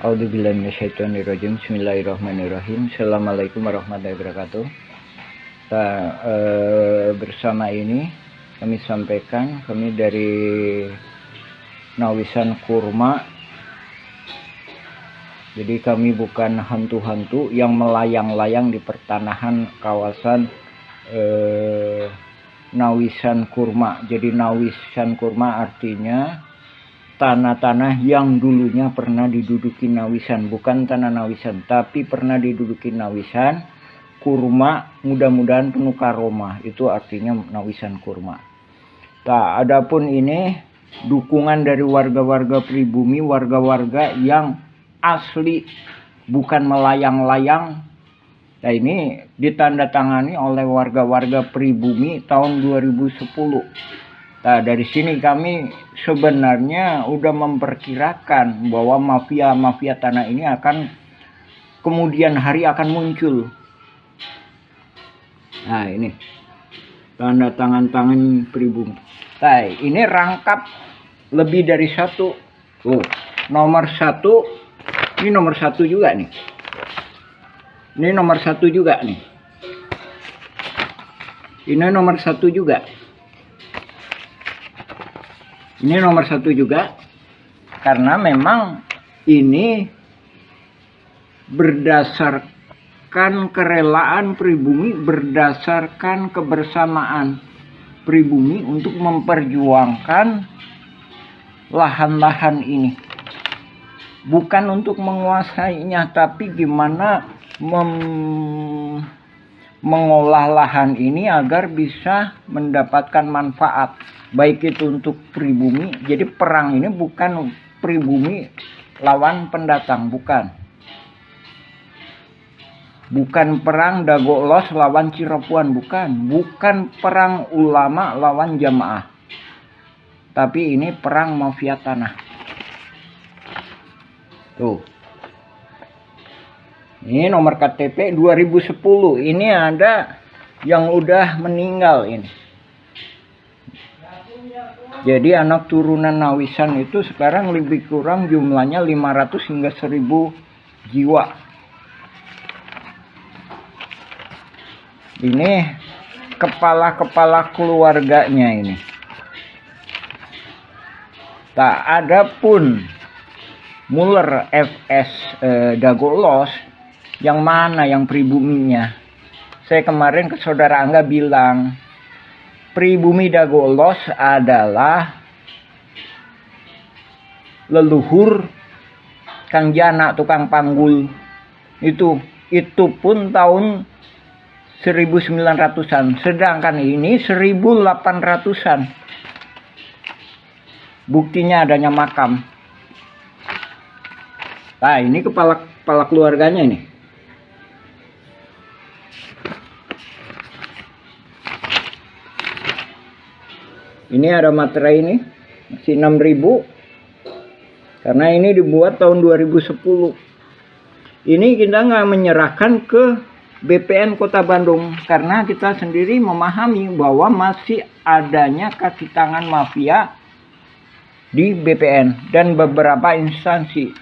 A'udzubillahi minasyaitonirrajim. Bismillahirrahmanirrahim. Assalamualaikum warahmatullahi wabarakatuh. Bersama ini kami sampaikan, kami dari Nawisan Kurma. Jadi kami bukan hantu-hantu yang melayang-layang di pertanahan kawasan Nawisan Kurma. Jadi Nawisan Kurma artinya tanah-tanah yang dulunya pernah diduduki Nawisan, bukan tanah Nawisan, tapi pernah diduduki Nawisan. Kurma mudah-mudahan penuh karomah, itu artinya Nawisan Kurma. Adapun ini dukungan dari warga-warga pribumi, warga-warga yang asli, bukan melayang-layang. Nah, ini ditandatangani oleh warga-warga pribumi tahun 2010. Nah, dari sini kami sebenarnya udah memperkirakan bahwa mafia-mafia tanah ini akan kemudian hari akan muncul. Nah, ini tanda tangan pribumi. Nah, ini rangkap lebih dari satu. Nomor satu. Ini nomor satu juga nih. Ini nomor satu juga nih. Ini nomor satu juga. Ini nomor satu juga, karena memang ini berdasarkan kerelaan pribumi, berdasarkan kebersamaan pribumi untuk memperjuangkan lahan-lahan ini. Bukan untuk menguasainya, tapi gimana mengolah lahan ini agar bisa mendapatkan manfaat. Baik itu untuk pribumi. Jadi perang ini bukan pribumi lawan pendatang, bukan. Bukan perang Dagolos lawan Cirepuan, bukan. Bukan perang ulama lawan jamaah. Tapi ini perang mafia tanah. Tuh. Ini nomor KTP 2010. Ini ada yang udah meninggal ini. Jadi anak turunan Nawisan itu sekarang lebih kurang jumlahnya 500 hingga 1000 jiwa. Ini kepala-kepala keluarganya ini. Adapun Muller FS Dagolos, yang mana yang pribuminya? Saya kemarin ke saudara Angga bilang, pribumi Dagolos adalah leluhur Kang Jana, tukang panggul. Itu pun tahun 1900-an. Sedangkan ini 1800-an. Buktinya adanya makam. Nah, ini kepala keluarganya ini. Ini ada materai ini, masih 6.000. Karena ini dibuat tahun 2010. Ini kita nggak menyerahkan ke BPN Kota Bandung. Karena kita sendiri memahami bahwa masih adanya kaki tangan mafia di BPN dan beberapa instansi.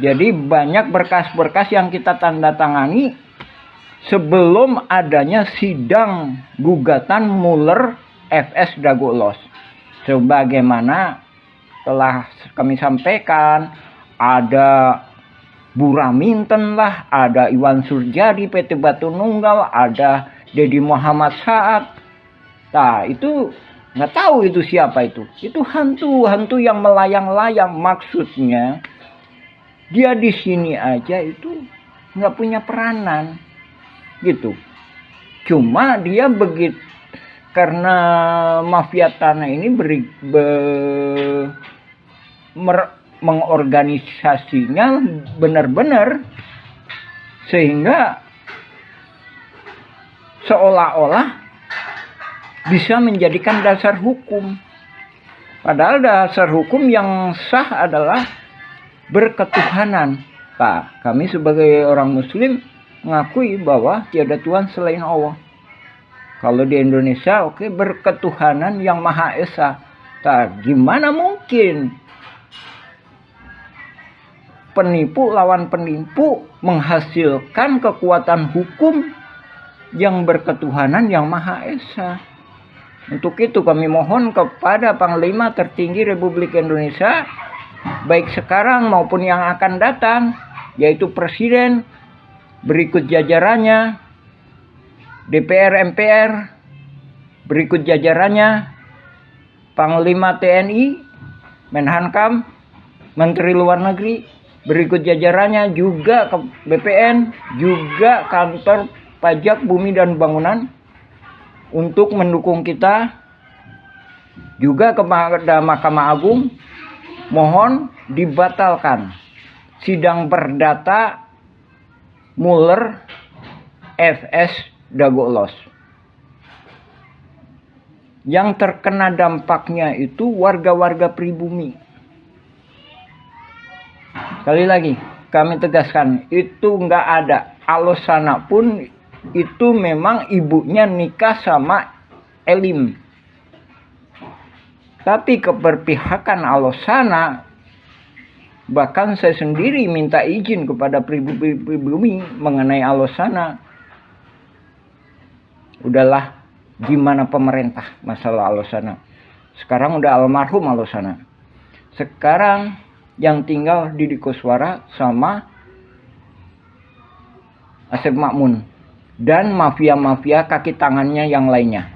Jadi banyak berkas-berkas yang kita tanda tangani sebelum adanya sidang gugatan Muller FS Dagolos. Sebagaimana telah kami sampaikan, ada Buraminten lah, ada Iwan Surjadi PT Batu Nunggal, ada Dedi Muhammad Saad. Nah, itu nggak tahu itu siapa itu. Itu hantu yang melayang-layang. Maksudnya dia di sini aja itu nggak punya peranan, gitu. Cuma dia begitu. Karena mafia tanah ini mengorganisasinya benar-benar sehingga seolah-olah bisa menjadikan dasar hukum. Padahal dasar hukum yang sah adalah berketuhanan. Kami sebagai orang Muslim mengakui bahwa tiada Tuhan selain Allah. Kalau di Indonesia, berketuhanan yang Maha Esa. Gimana mungkin penipu lawan penipu menghasilkan kekuatan hukum yang berketuhanan yang Maha Esa. Untuk itu kami mohon kepada Panglima tertinggi Republik Indonesia, baik sekarang maupun yang akan datang, yaitu Presiden, berikut jajarannya, DPR MPR, berikut jajarannya, Panglima TNI, Menhankam, Menteri Luar Negeri, berikut jajarannya juga ke BPN, juga Kantor Pajak Bumi dan Bangunan, untuk mendukung kita, juga kepada Mahkamah Agung, mohon dibatalkan sidang perdata Mueller FS Dagolos. Yang terkena dampaknya itu warga-warga pribumi. Sekali lagi kami tegaskan, itu nggak ada. Alosana pun itu memang ibunya nikah sama Elim. Tapi keberpihakan Alosana, bahkan saya sendiri minta izin kepada pribumi mengenai Alosana. Udahlah, gimana pemerintah masalah Alosana. Sekarang udah almarhum Alosana. Sekarang yang tinggal Didi Koswara sama Asep Makmun dan mafia-mafia kaki tangannya yang lainnya.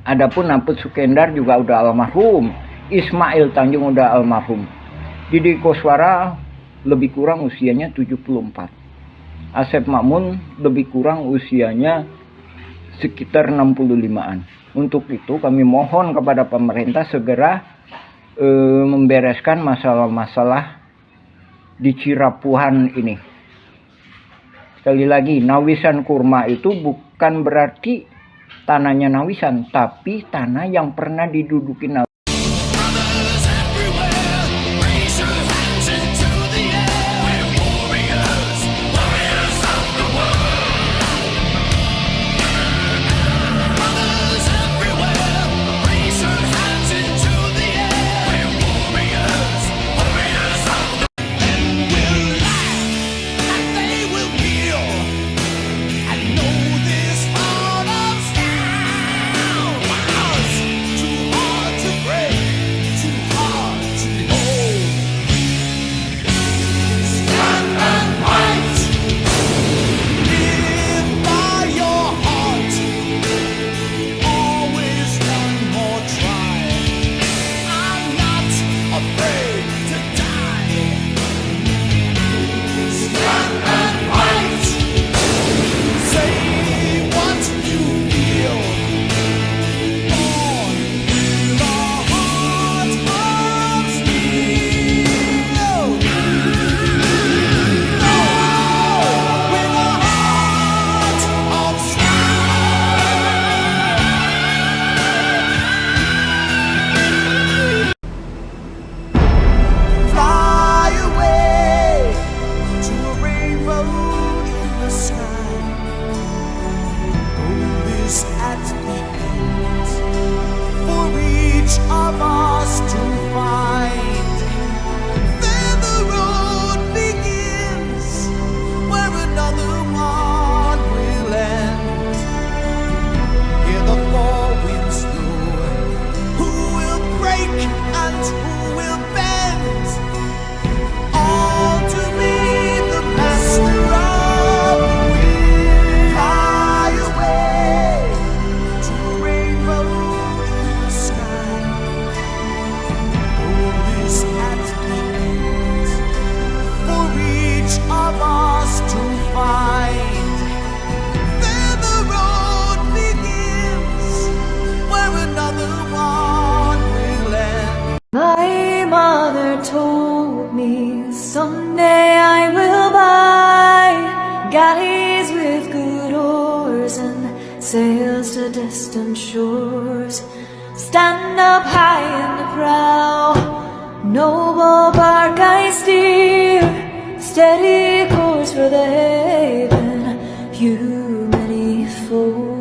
Adapun Naput Sukendar juga udah almarhum, Ismail Tanjung udah almarhum. Didi Koswara lebih kurang usianya 74. Asep Makmun lebih kurang usianya sekitar 65-an. Untuk itu kami mohon kepada pemerintah segera membereskan masalah-masalah di Cirapuhan ini. Sekali lagi, Nawisan Kurma itu bukan berarti tanahnya Nawisan, tapi tanah yang pernah diduduki Nawisan. Someday I will buy galleys with good oars and sails to distant shores. Stand up high in the prow, noble bark I steer, steady course for the haven, you many foes.